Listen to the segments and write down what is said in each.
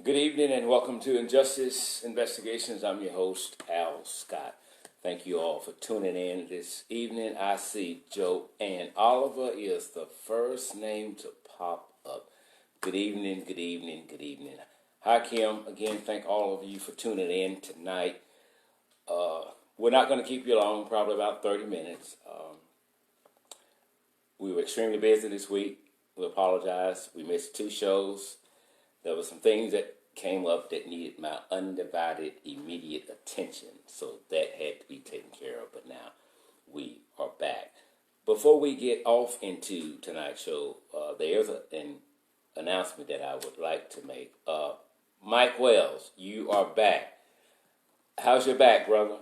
Good evening and welcome to Injustice Investigations. I'm your host, Al Scott. Thank you all for tuning in this evening. I see Joe and Oliver is the first name to pop up. Good evening, good evening, good evening. Hi, Kim. Again, thank all of you for tuning in tonight. We're not going to keep you long, probably about 30 minutes. We were extremely busy this week. We apologize. We missed 2 shows. There were some things that came up that needed my undivided, immediate attention, so that had to be taken care of, but now we are back. Before we get off into tonight's show, there's an announcement that I would like to make. Mike Wells, you are back. How's your back, brother?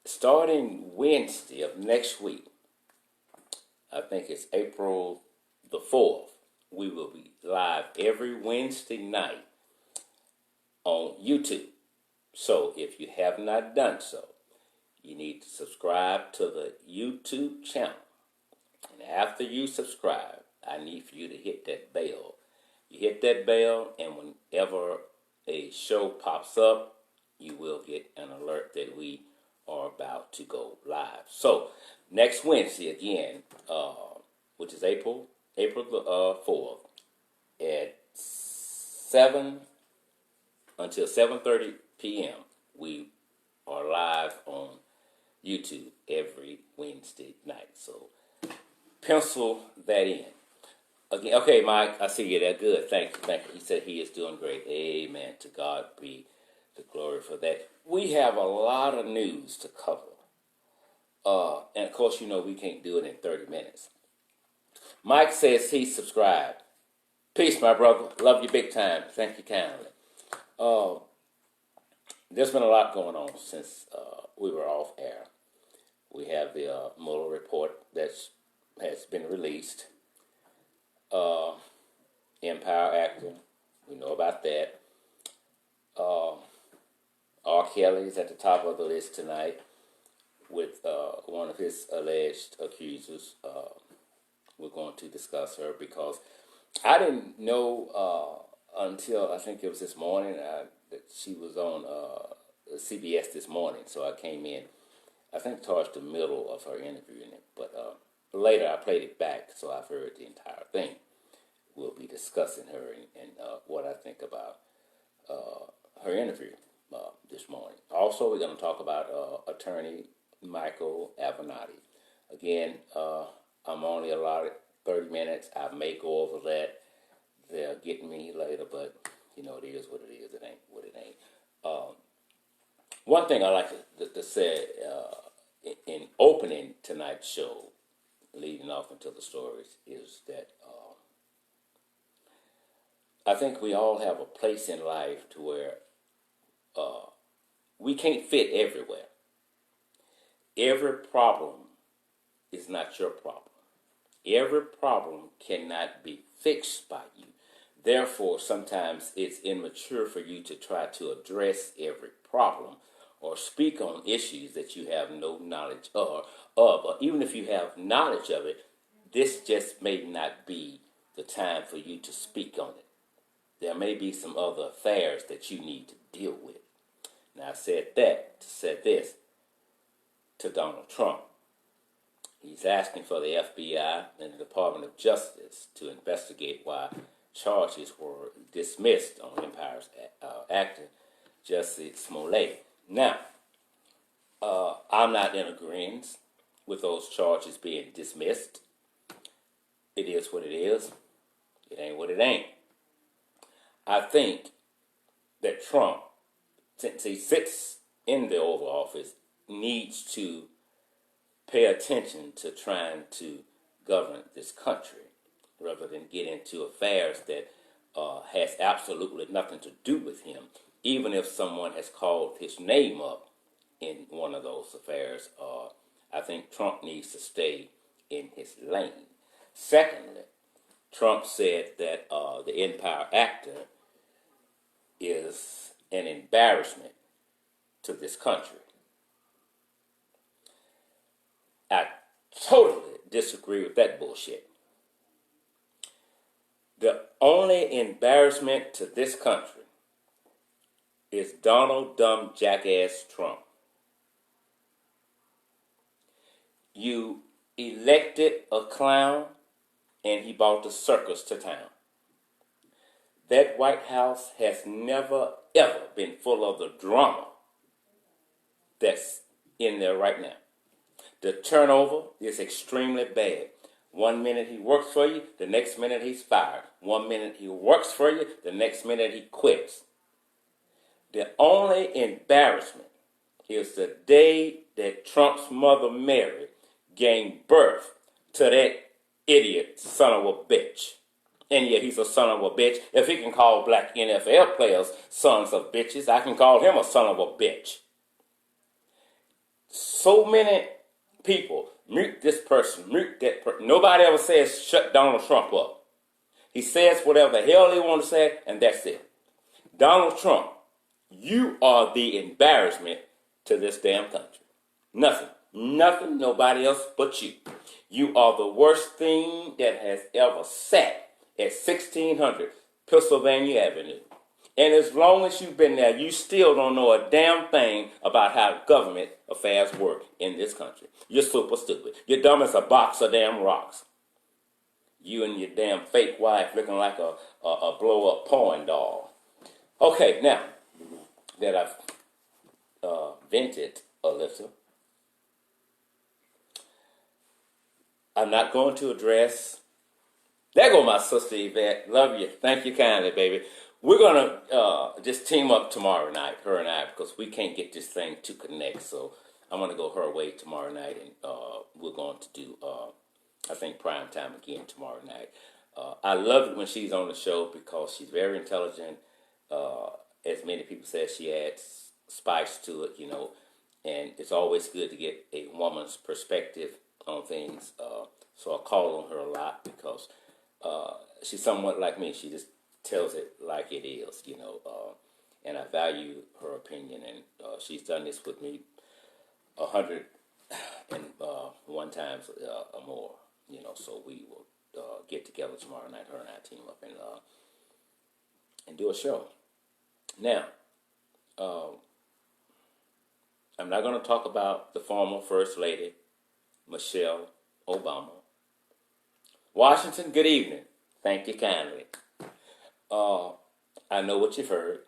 Starting Wednesday of next week, I think it's April the 4th, we will be live every Wednesday night on YouTube. So if you have not done so, you need to subscribe to the YouTube channel. And after you subscribe, I need for you to hit that bell. You hit that bell, and whenever a show pops up, you will get an alert that we are about to go live. So next Wednesday again, which is April the 4th, at 7 until 7:30 p.m. we are live on YouTube every Wednesday night. So pencil that in. Again, okay, Mike, I see you there. Good. Thank you. He said he is doing great. Amen. To God be the glory for that. We have a lot of news to cover. And of course, you know we can't do it in 30 minutes. Mike says he subscribed. Peace, my brother. Love you big time. Thank you kindly. There's been a lot going on since we were off air. We have the Mueller report that has been released. Empire actor, we know about that. R.Kelly is at the top of the list tonight with one of his alleged accusers. We're going to discuss her because I didn't know until I think it was this morning that she was on CBS this morning. So I came in, I think, towards the middle of her interview in it. But later I played it back, so I've heard the entire thing. We'll be discussing her and what I think about her interview this morning. Also, we're going to talk about attorney Michael Avenatti. Again, I'm only allotted 30 minutes. I may go over that. They'll get me later, but you know, it is what it is. It ain't what it ain't. One thing I like to say in opening tonight's show, leading off into the stories, is that I think we all have a place in life to where we can't fit everywhere. Every problem is not your problem. Every problem cannot be fixed by you. Therefore, sometimes it's immature for you to try to address every problem or speak on issues that you have no knowledge of. Or even if you have knowledge of it, this just may not be the time for you to speak on it. There may be some other affairs that you need to deal with. Now, I said that to say this to Donald Trump. He's asking for the FBI and the Department of Justice to investigate why charges were dismissed on Empire's actor, Jussie Smollett. Now, I'm not in agreement with those charges being dismissed. It is what it is. It ain't what it ain't. I think that Trump, since he sits in the Oval Office, needs to pay attention to trying to govern this country rather than get into affairs that has absolutely nothing to do with him, even if someone has called his name up in one of those affairs. I think Trump needs to stay in his lane. Secondly, Trump said that the Empire actor is an embarrassment to this country. I totally disagree with that bullshit. The only embarrassment to this country is Donald Dumb Jackass Trump. You elected a clown and he brought the circus to town. That White House has never, ever been full of the drama that's in there right now. The turnover is extremely bad. 1 minute he works for you, the next minute he's fired. 1 minute he works for you, the next minute he quits. The only embarrassment is the day that Trump's mother Mary gave birth to that idiot son of a bitch. And yet he's a son of a bitch. If he can call black NFL players sons of bitches, I can call him a son of a bitch. So many people mute this person, mute that person. Nobody ever says shut Donald Trump up. He says whatever the hell he wants to say, and that's it. Donald Trump, you are the embarrassment to this damn country. Nothing, nobody else but you. You are the worst thing that has ever sat at 1600 Pennsylvania Avenue. And as long as you've been there, you still don't know a damn thing about how government affairs work in this country. You're super stupid. You're dumb as a box of damn rocks. You and your damn fake wife looking like a blow-up porn doll. Okay, now that I've vented a little, I'm not going to address... There go my sister Yvette. Love you. Thank you kindly, baby. We're going to just team up tomorrow night, her and I, because we can't get this thing to connect. So I'm going to go her way tomorrow night, and we're going to do, I think, prime time again tomorrow night. I love it when she's on the show because she's very intelligent. As many people say, she adds spice to it, and it's always good to get a woman's perspective on things. So I call on her a lot because she's somewhat like me. She just tells it like it is, and I value her opinion. And she's done this with me 101 times or more, So we will get together tomorrow night. Her and I team up and do a show. Now, I'm not going to talk about the former First Lady, Michelle Obama. Washington, good evening. Thank you kindly. I know what you've heard.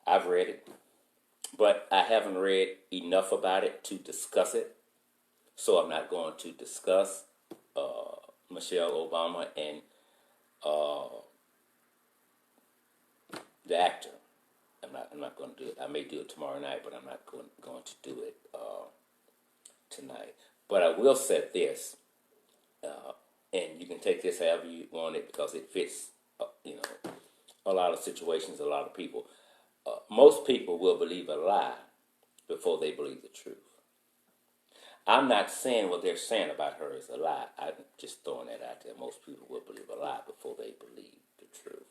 I've read it. But I haven't read enough about it to discuss it. So I'm not going to discuss Michelle Obama and the actor. I'm not going to do it. I may do it tomorrow night, but I'm not going to do it tonight. But I will say this, and you can take this however you want it because it fits, a lot of situations, a lot of people. Most people will believe a lie before they believe the truth. I'm not saying what they're saying about her is a lie. I'm just throwing that out there. Most people will believe a lie before they believe the truth.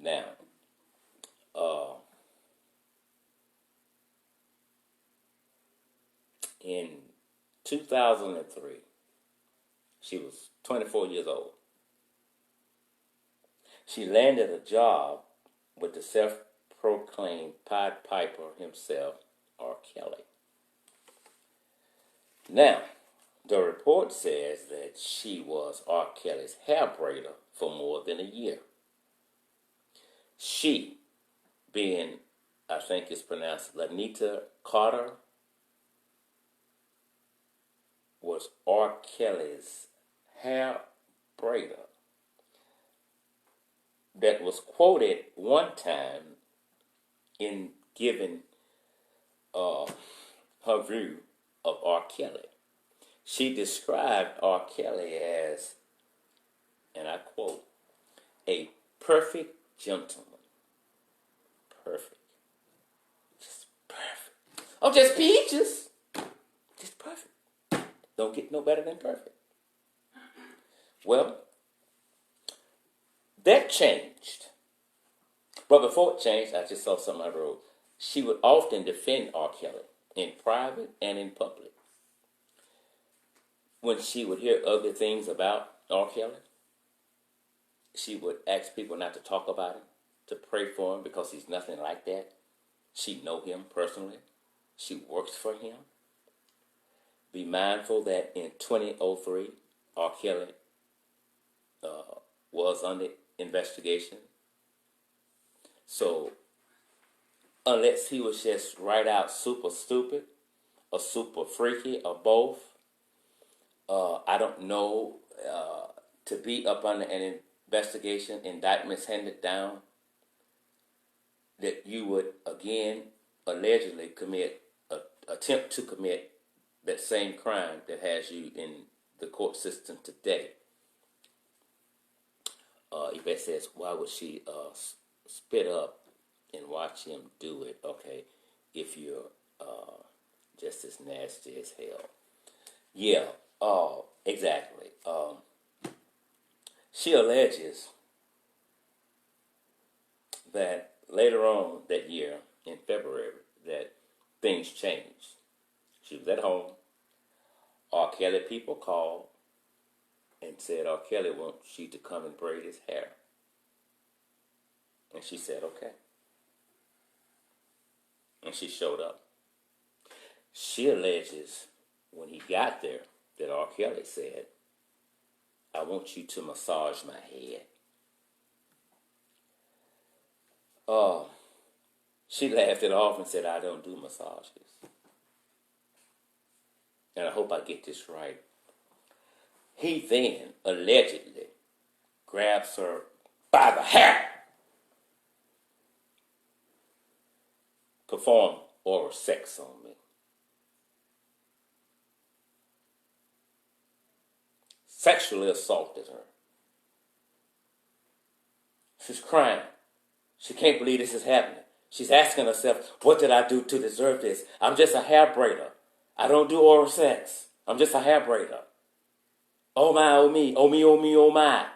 Now, in 2003, she was 24 years old. She landed a job with the self-proclaimed Pied Piper himself, R.Kelly. Now, the report says that she was R. Kelly's hair braider for more than a year. She, being, I think it's pronounced Lanita Carter, was R. Kelly's hair braider that was quoted one time in giving her view of R. Kelly. She described R. Kelly as, and I quote, a perfect gentleman. Perfect. Just perfect. Oh, just peaches. Just perfect. Don't get no better than perfect. Well, that changed. But before it changed, I just saw something I wrote. She would often defend R. Kelly in private and in public. when she would hear ugly things about R. Kelly, she would ask people not to talk about him, to pray for him because he's nothing like that. She know him personally. She works for him. Be mindful that in 2003, R. Kelly was under investigation. So unless he was just right out super stupid or super freaky or both, I don't know, to be up under an investigation, indictments handed down, that you would again allegedly attempt to commit that same crime that has you in the court system today. Yvette says, why would she spit up and watch him do it? Okay, if you're just as nasty as hell. Yeah, exactly. She alleges that later on that year, in February, that things changed. She was at home. R. Kelly people called and said R. Kelly wants you to come and braid his hair. And she said, okay. And she showed up. She alleges when he got there that R. Kelly said, I want you to massage my head. She laughed it off and said, I don't do massages. And I hope I get this right. He then allegedly grabs her by the hair, performed oral sex on me. Sexually assaulted her. She's crying. She can't believe this is happening. She's asking herself, what did I do to deserve this? I'm just a hair braider. I don't do oral sex. I'm just a hair braider. Oh my, oh me, oh me, oh me, oh my.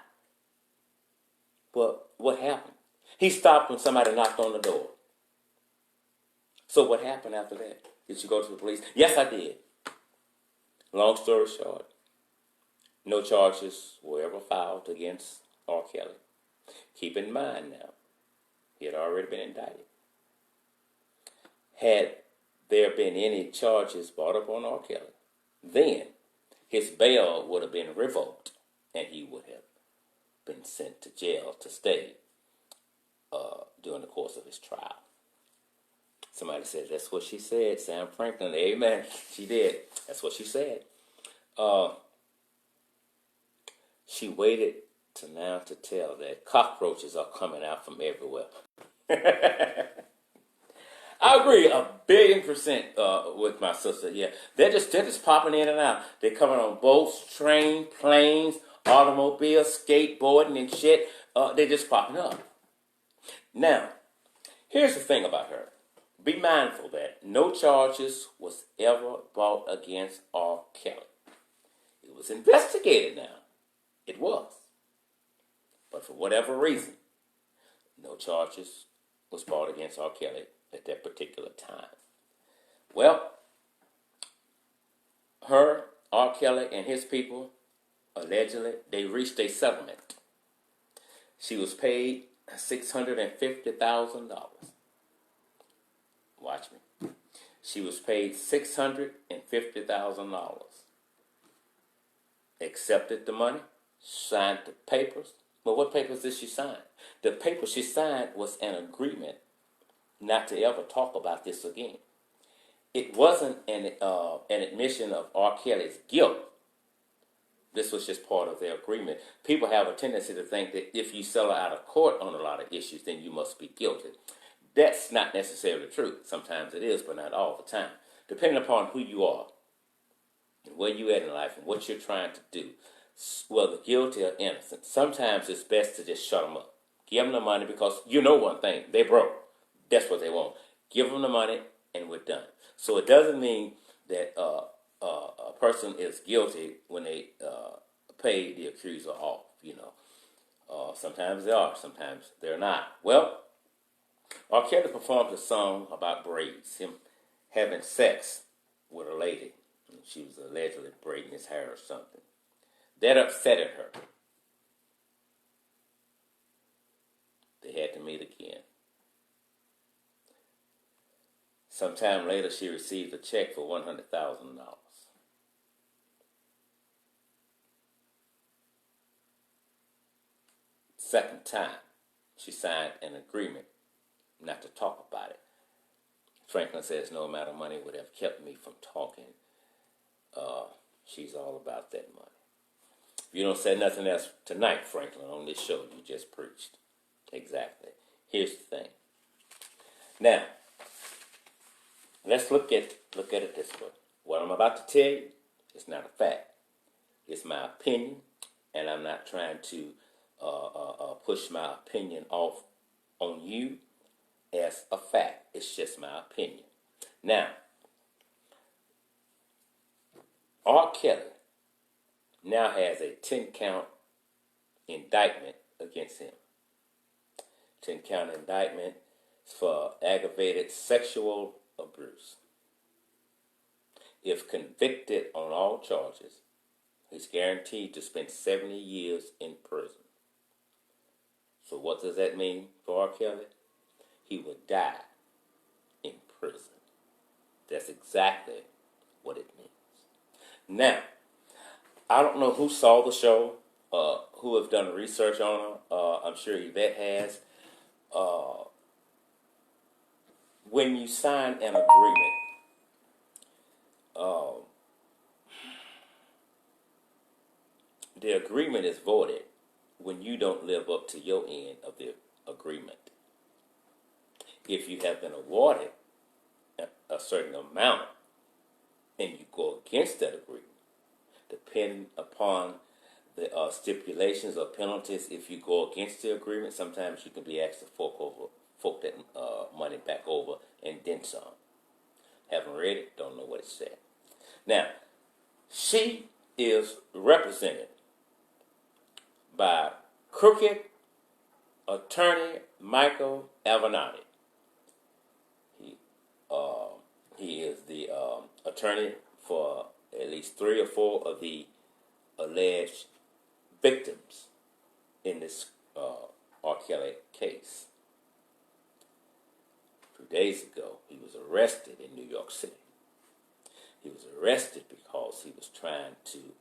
But what happened? He stopped when somebody knocked on the door. So what happened after that? Did you go to the police? Yes, I did. Long story short, no charges were ever filed against R. Kelly. Keep in mind now, he had already been indicted. Had there been any charges brought up on R. Kelly, then his bail would have been revoked and he would have been sent to jail to stay during the course of his trial. Somebody said, that's what she said, Sam Franklin. Amen. She did. That's what she said. She waited to now to tell that cockroaches are coming out from everywhere. I agree 1,000,000,000% with my sister. Yeah, they're just popping in and out. They're coming on boats, trains, planes, automobiles, skateboarding and shit. They're just popping up. Now, here's the thing about her. Be mindful that no charges was ever brought against R. Kelly. It was investigated now. It was. But for whatever reason, no charges was brought against R. Kelly at that particular time. Well, her, R. Kelly, and his people, allegedly, they reached a settlement. She was paid $650,000. Watch me. She was paid $650,000. Accepted the money, signed the papers. But what papers did she sign? The paper she signed was an agreement not to ever talk about this again. It wasn't an admission of R. Kelly's guilt. This was just part of their agreement. People have a tendency to think that if you sell her out of court on a lot of issues, then you must be guilty. That's not necessarily true. Sometimes it is, but not all the time. Depending upon who you are and where you're at in life and what you're trying to do, whether guilty or innocent, sometimes it's best to just shut them up. Give them the money because you know one thing. They broke. That's what they want. Give them the money and we're done. So it doesn't mean that a person is guilty when they pay the accuser off, you know. Sometimes they are. Sometimes they're not. Well, R. Kelly performed a song about braids, him having sex with a lady. She was allegedly braiding his hair or something. That upset her. They had to meet again. Sometime later, she received a check for $100,000. Second time, she signed an agreement not to talk about it. Franklin says no amount of money would have kept me from talking. She's all about that money. If you don't say nothing else tonight, Franklin, on this show, you just preached. Exactly. Here's the thing. Now, let's look at it this way. What I'm about to tell you is not a fact. It's my opinion, and I'm not trying to push my opinion off on you as a fact. It's just my opinion. Now, R.Kelly now has a 10-count indictment against him. 10-count indictment for aggravated sexual abuse. If convicted on all charges, he's guaranteed to spend 70 years in prison. So what does that mean for R. Kelly? He would die in prison. That's exactly what it means. Now, I don't know who saw the show, who have done research on her. I'm sure Yvette has. When you sign an agreement, the agreement is voided when you don't live up to your end of the agreement. If you have been awarded a certain amount and you go against that agreement, depending upon the stipulations or penalties, if you go against the agreement, sometimes you can be asked to fork that money back over and then some. Haven't read it, don't know what it said. Now, she is represented by crooked attorney Michael Avenatti. He is the attorney for at least 3 or 4 of the alleged victims in this R. Kelly case. 2 days ago, he was arrested in New York City. He was arrested because he was trying to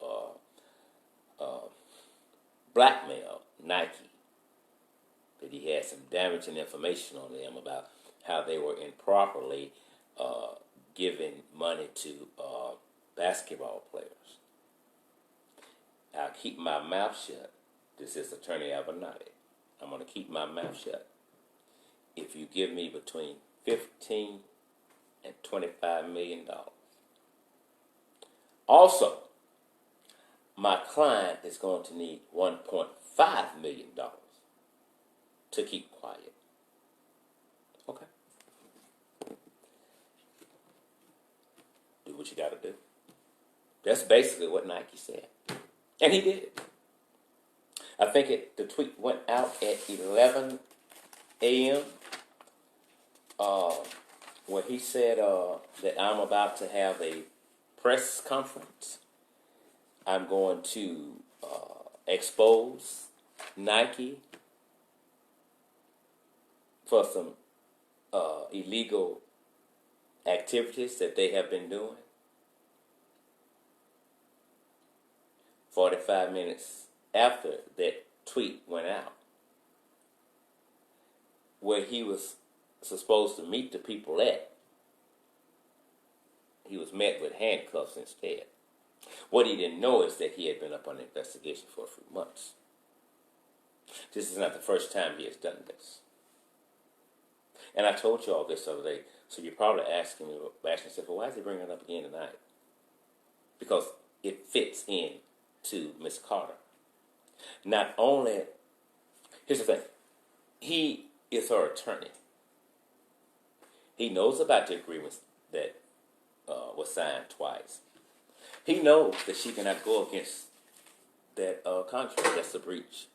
blackmail Nike. That he had some damaging information on them about how they were improperly giving money to basketball players. I'll keep my mouth shut. This is Attorney Avenatti. I'm going to keep my mouth shut. If you give me between $15 and $25 million. Also, my client is going to need $1.5 million to keep quiet. Okay? Do what you got to do. That's basically what Nike said. And he did it. I think the tweet went out at 11 a.m. Where he said that I'm about to have a press conference. I'm going to expose Nike for some illegal activities that they have been doing. 45 minutes after that tweet went out, where he was supposed to meet the people at, he was met with handcuffs instead. What he didn't know is that he had been up on investigation for a few months. This is not the first time he has done this. And I told you all this the other day, so you're probably asking yourself, well, why is he bringing it up again tonight? Because it fits in to Miss Carter. Not only, here's the thing, he is her attorney. He knows about the agreements that was signed twice. He knows that she cannot go against that contract. That's a breach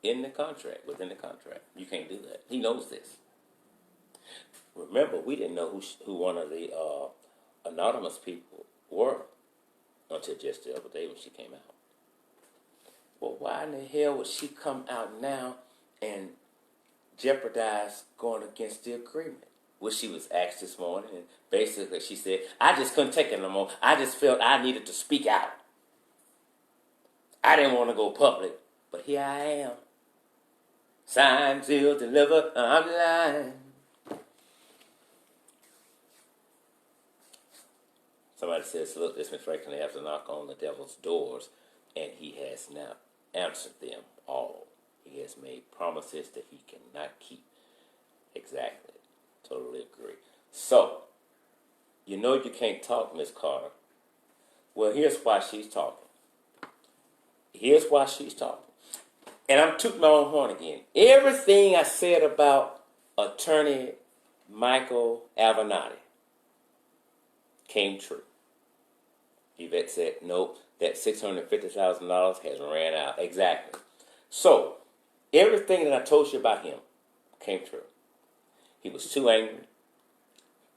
in the contract, within the contract. You can't do that. He knows this. Remember, we didn't know who one of the anonymous people world until just the other day when she came out. Well, why in the hell would she come out now and jeopardize going against the agreement? Well, she was asked this morning, and basically she said, I just couldn't take it no more. I just felt I needed to speak out. I didn't want to go public, but here I am. Signed, sealed, delivered, I'm lying. Somebody says, look, this Mr. Franklin has to knock on the devil's doors, and he has now answered them all. He has made promises that he cannot keep. Exactly. Totally agree. So, you know you can't talk, Miss Carter. Well, here's why she's talking. Here's why she's talking. And I'm tooting my own horn again. Everything I said about attorney Michael Avenatti came true. Yvette said, nope, that $650,000 has ran out. Exactly. So, everything that I told you about him came true. He was too angry.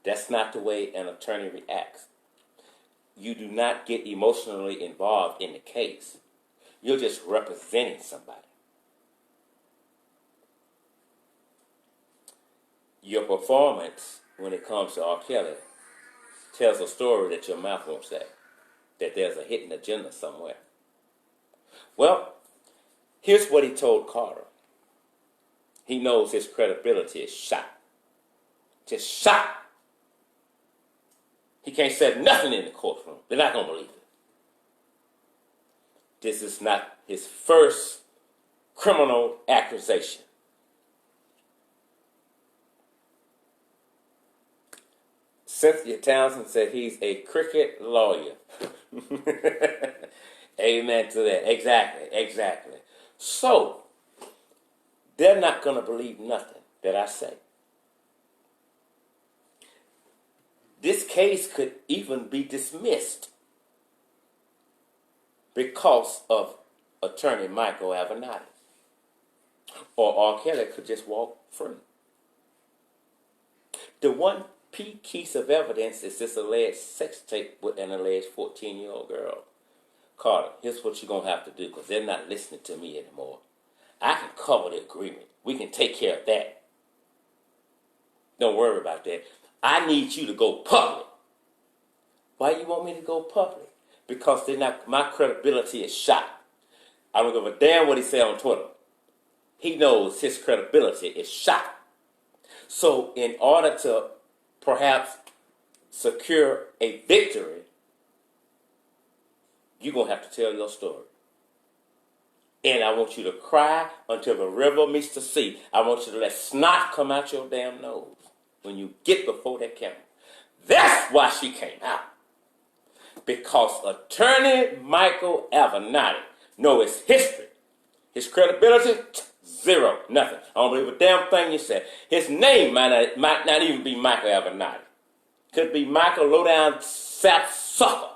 That's not the way an attorney reacts. You do not get emotionally involved in the case. You're just representing somebody. Your performance, when it comes to R.Kelly, tells a story that your mouth won't say, that there's a hidden agenda somewhere. Well, here's what he told Carter. He knows his credibility is shot. Just shot. He can't say nothing in the courtroom. They're not going to believe it. This is not his first criminal accusation. Cynthia Townsend said he's a cricket lawyer. Amen to that. Exactly. So, they're not going to believe nothing that I say. This case could even be dismissed because of attorney Michael Avenatti. Or R.Kelly could just walk free. The one piece of evidence is this alleged sex tape with an alleged 14-year-old girl. Carter, here's what you're going to have to do, because they're not listening to me anymore. I can cover the agreement. We can take care of that. Don't worry about that. I need you to go public. Why you want me to go public? Because my credibility is shot. I don't give a damn what he say on Twitter. He knows his credibility is shot. So in order to perhaps secure a victory, you're going to have to tell your story. And I want you to cry until the river meets the sea. I want you to let snot come out your damn nose when you get before that camera. That's why she came out. Because attorney Michael Avenatti knows his history. His credibility, zero, nothing. I don't believe a damn thing you said. His name might not even be Michael Avenatti. Could be Michael Lowdown South Sucker.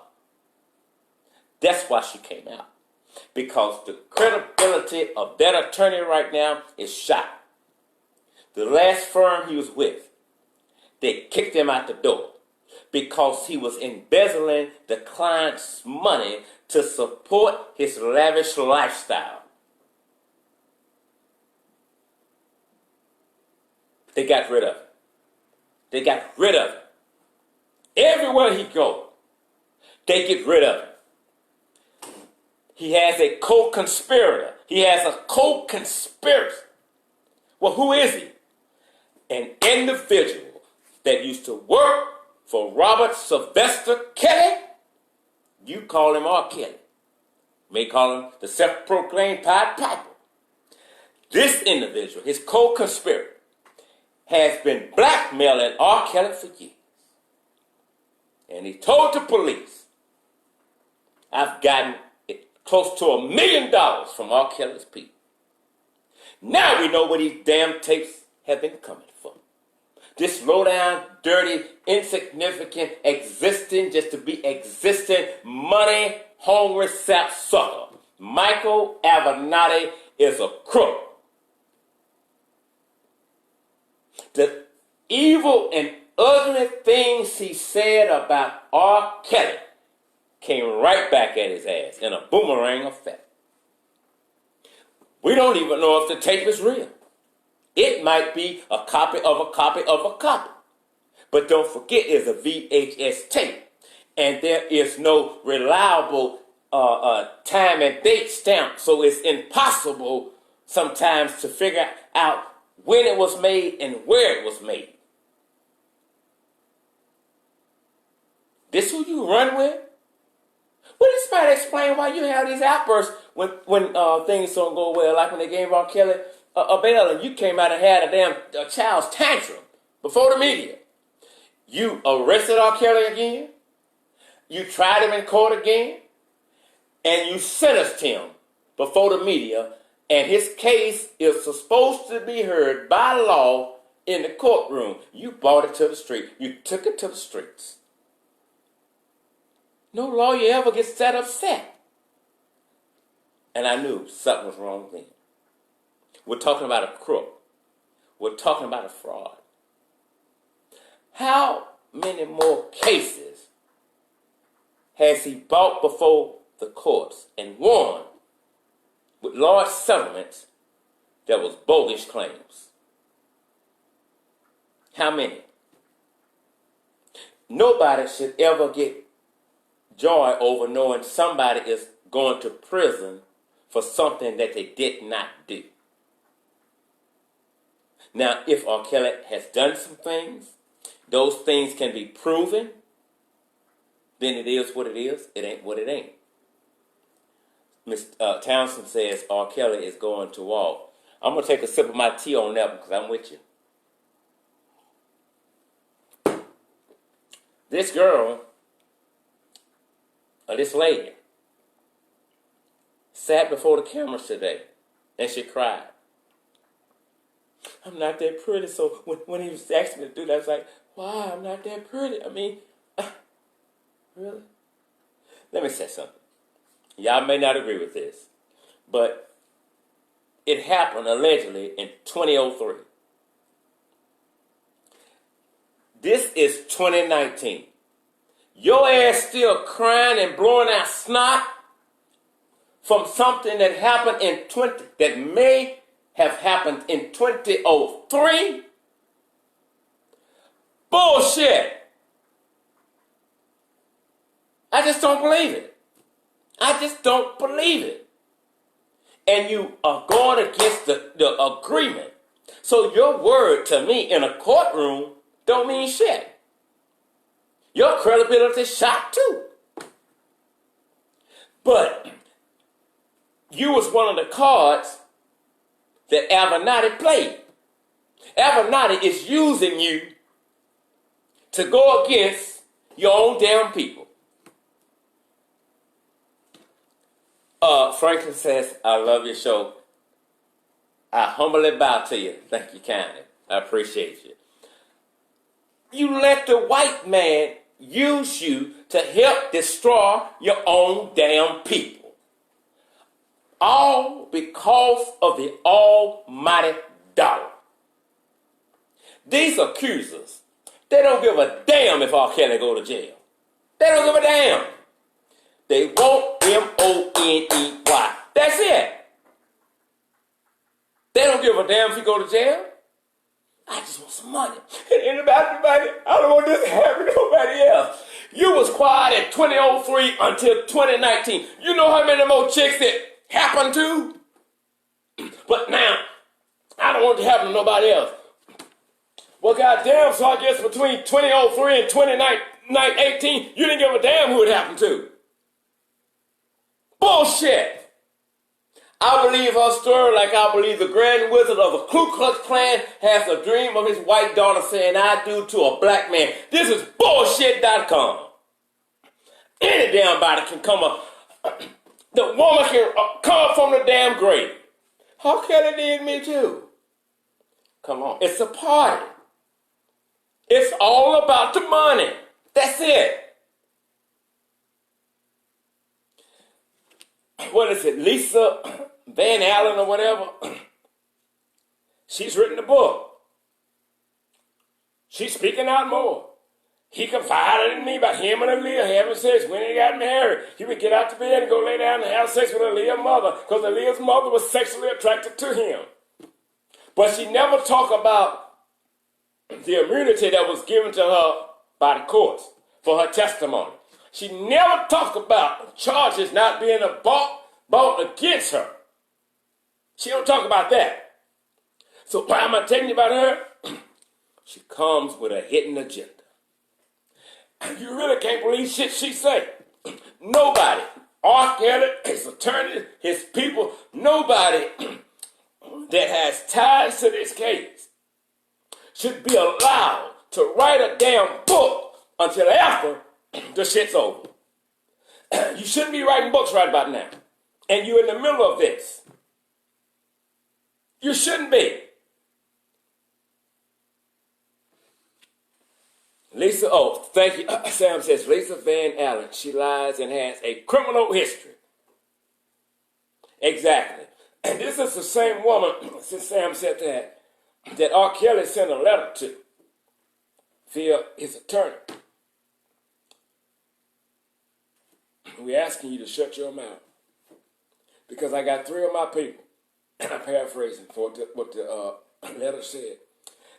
That's why she came out. Because the credibility of that attorney right now is shot. The last firm he was with, they kicked him out the door because he was embezzling the client's money to support his lavish lifestyle. They got rid of him. Everywhere he goes, they get rid of him. He has a co-conspirator. He has a co-conspirator. Well, who is he? An individual that used to work for Robert Sylvester Kelly. You call him R.Kelly. You may call him the self-proclaimed Pied Piper. This individual, his co-conspirator, has been blackmailing R.Kelly for years. And he told the police, I've gotten close to $1 million from R.Kelly's people. Now we know where these damn tapes have been coming from. This low-down, dirty, insignificant, existing, just to be existing, money-hungry sap sucker. Michael Avenatti is a crook. The evil and ugly things he said about R. Kelly came right back at his ass in a boomerang effect. We don't even know if the tape is real. It might be a copy of a copy of a copy. But don't forget, it's a VHS tape. And there is no reliable time and date stamp. So it's impossible sometimes to figure out when it was made and where it was made. This who you run with? Well, this might explain why you have these outbursts when things don't go well, like when they gave R.Kelly a bail and you came out and had a damn child's tantrum before the media. You arrested R.Kelly again, you tried him in court again, and you sentenced him before the media, and his case is supposed to be heard by law in the courtroom. You brought it to the street. You took it to the streets. No lawyer ever gets that upset. And I knew something was wrong then. We're talking about a crook. We're talking about a fraud. How many more cases has he brought before the courts and won with large settlements that was bogus claims? How many? Nobody should ever get joy over knowing somebody is going to prison for something that they did not do. Now, if R.Kelly has done some things, those things can be proven, then it is what it is. It ain't what it ain't. Ms. Townsend says R.Kelly is going to walk. I'm going to take a sip of my tea on that because I'm with you. This girl, or this lady, sat before the cameras today and she cried. I'm not that pretty. So when he was asking me to do that, I was like, why? I'm not that pretty. I mean, really? Let me say something. Y'all may not agree with this, but it happened allegedly in 2003. This is 2019. Your ass still crying and blowing out snot from something that happened that may have happened in 2003? Bullshit. I just don't believe it. I just don't believe it. And you are going against the agreement. So your word to me in a courtroom don't mean shit. Your credibility is shot too. But you was one of the cards that Avenatti played. Avenatti is using you to go against your own damn people. Franklin says, I love your show. I humbly bow to you. Thank you kindly. I appreciate you. You let the white man use you to help destroy your own damn people. All because of the almighty dollar. These accusers, they don't give a damn if R.Kelly go to jail. They don't give a damn. They want M-O-N-E-Y. That's it. They don't give a damn if you go to jail. I just want some money. And about the money, I don't want this to happen to nobody else. You was quiet in 2003 until 2019. You know how many more chicks that happened to? But now, I don't want it to happen to nobody else. Well, goddamn, so I guess between 2003 and 2018, you didn't give a damn who it happened to. Bullshit. I believe her story like I believe the Grand Wizard of the Ku Klux Klan has a dream of his white daughter saying I do to a black man. This is bullshit.com. Any damn body can come up. The woman can come up from the damn grave. R.Kelly did me too. Come on. It's a party. It's all about the money. That's it. What is it, Lisa Van Allen or whatever? She's written a book. She's speaking out more. He confided in me about him and Aaliyah having sex when they got married. He would get out to bed and go lay down and have sex with Aaliyah's mother because Aaliyah's mother was sexually attracted to him. But she never talked about the immunity that was given to her by the courts for her testimony. She never talked about charges not being brought against her. She don't talk about that. So why am I telling you about her? She comes with a hidden agenda. You really can't believe shit she say. Nobody, R.Kelly, his attorney, his people, nobody that has ties to this case should be allowed to write a damn book until after the shit's over. You shouldn't be writing books right about now. And you're in the middle of this. You shouldn't be. Lisa, thank you. Sam says, Lisa Van Allen, she lies and has a criminal history. Exactly. And this is the same woman, since Sam said that R. Kelly sent a letter to via his attorney. We're asking you to shut your mouth. Because I got 3 of my people, and I'm paraphrasing for what the letter said,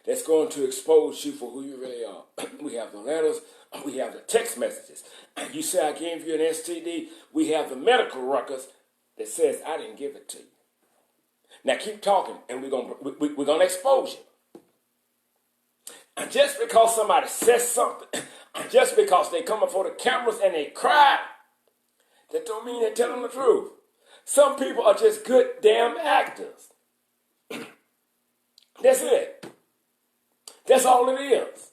that's going to expose you for who you really are. We have the letters, we have the text messages. You say I gave you an STD, we have the medical records that says I didn't give it to you. Now keep talking, and we're gonna expose you. And just because somebody says something, just because they come before the cameras and they cry, that don't mean they're telling the truth. Some people are just good damn actors. That's it. That's all it is.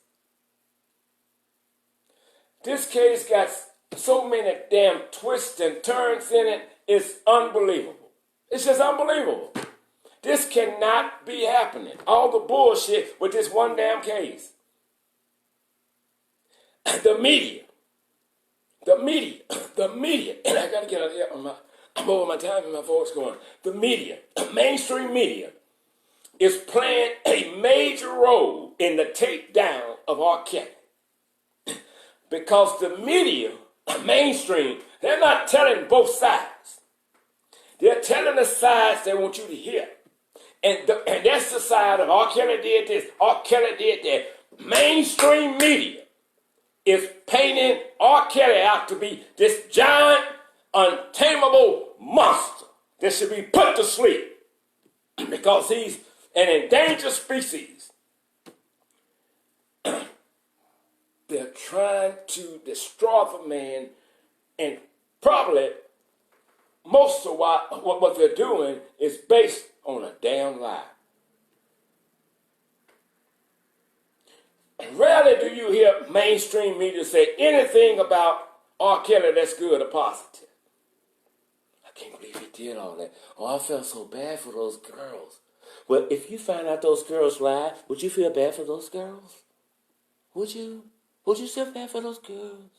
This case got so many damn twists and turns in it, it's unbelievable. It's just unbelievable. This cannot be happening. All the bullshit with this one damn case. The media, and I gotta get out of here. I'm over my time and my voice going. The media, mainstream media, is playing a major role in the takedown of R. Kelly. Because the media, mainstream, they're not telling both sides. They're telling the sides they want you to hear. And that's the side of R. Kelly did this, R. Kelly did that. Mainstream media is painting R. Kelly out to be this giant, untamable monster that should be put to sleep because he's an endangered species. They're trying to destroy the man, and probably most of what they're doing is based on a damn lie. Rarely do you hear mainstream media say anything about R. Kelly that's good or positive. I can't believe he did all that. Oh, I felt so bad for those girls. Well, if you find out those girls lied, would you feel bad for those girls? Would you? Would you feel bad for those girls?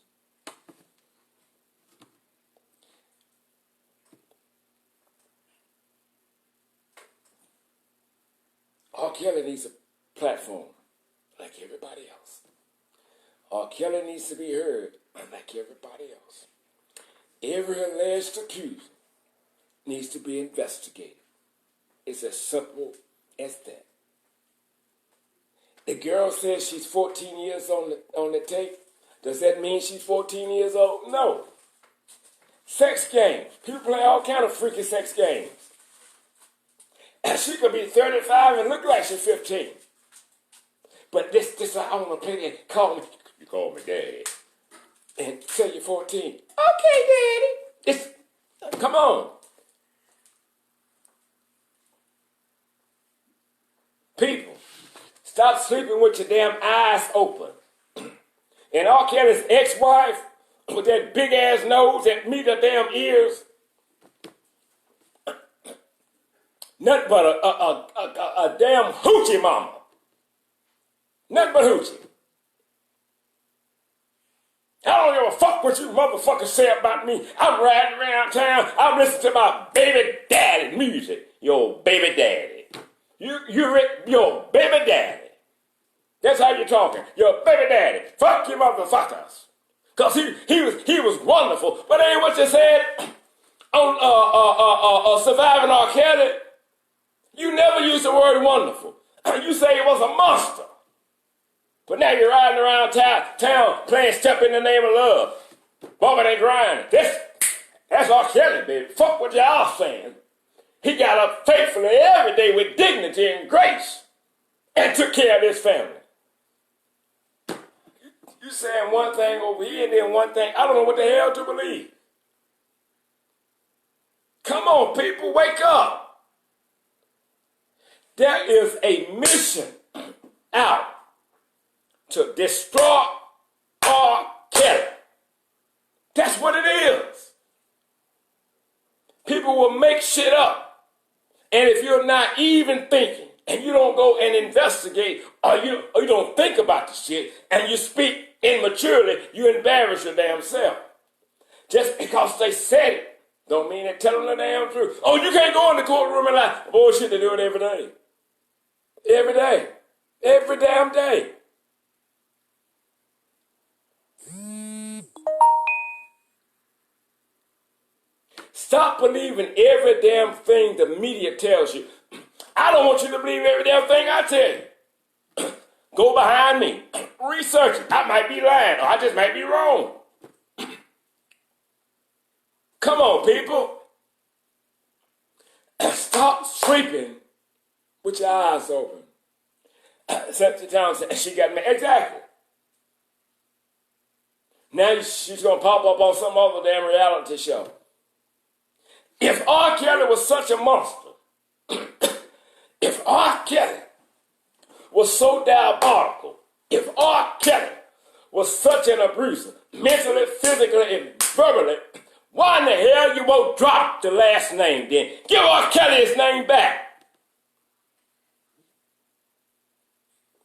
R. Kelly needs a platform like everybody else. R. Kelly needs to be heard like everybody else. Every alleged accuser needs to be investigated. It's as simple as that. The girl says she's 14 years on the tape. Does that mean she's 14 years old? No. Sex games. People play all kind of freaky sex games. And she could be 35 and look like she's 15. But this I want to play that. Call me. You call me daddy. And say you're 14. Okay, daddy. Come on. People, stop sleeping with your damn eyes open. And R. Kelly's ex-wife, with that big-ass nose that meet her damn ears, nothing but a damn hoochie mama. Nothing but hoochie. I don't give a fuck what you motherfuckers say about me. I'm riding around town. I'm listening to my baby daddy music. Your baby daddy. Your baby daddy. That's how you daddy talking. Your baby daddy. Fuck you motherfuckers. Because he was wonderful. But ain't what you said on Surviving R.Kelly. You never used the word wonderful. You say it was a monster. But now you're riding around town playing Step in the Name of Love. Bumping and grinding. That's R.Kelly, baby. Fuck what y'all saying. He got up faithfully every day with dignity and grace and took care of his family. You saying one thing over here and then one thing. I don't know what the hell to believe. Come on, people, wake up. There is a mission out to destroy R.Kelly. That's what it is. People will make shit up. And if you're not even thinking, and you don't go and investigate, or you don't think about the shit, and you speak immaturely, you embarrass your damn self. Just because they said it, don't mean they're telling the damn truth. Oh, you can't go in the courtroom and lie. Bullshit, they do it every day. Every day. Every damn day. Stop believing every damn thing the media tells you. I don't want you to believe every damn thing I tell you. Go behind me. Research it. I might be lying, or I just might be wrong. Come on, people. Stop sleeping with your eyes open. Cynthia Townsend, she got me. Exactly. Now she's going to pop up on some other damn reality show. If R. Kelly was such a monster, if R. Kelly was so diabolical, if R. Kelly was such an abuser, mentally, physically, and verbally, why in the hell you won't drop the last name then? Give R. Kelly his name back.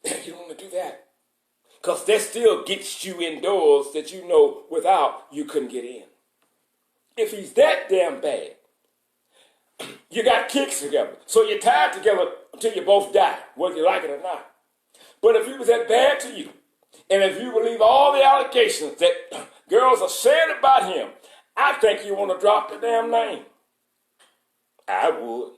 You don't want to do that. Because that still gets you indoors that you know without you couldn't get in. If he's that damn bad, you got kicks together. So you're tied together until you both die, whether you like it or not. But if he was that bad to you, and if you believe all the allegations that girls are saying about him, I think you want to drop the damn name. I would.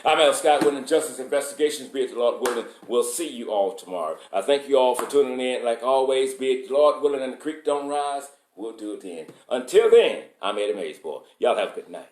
I'm Alphonso Scott with Justice Investigations. Be it the Lord willing, we'll see you all tomorrow. I thank you all for tuning in. Like always, be it the Lord willing and the creek don't rise, we'll do it then. Until then, I'm Eddie Mays, boy. Y'all have a good night.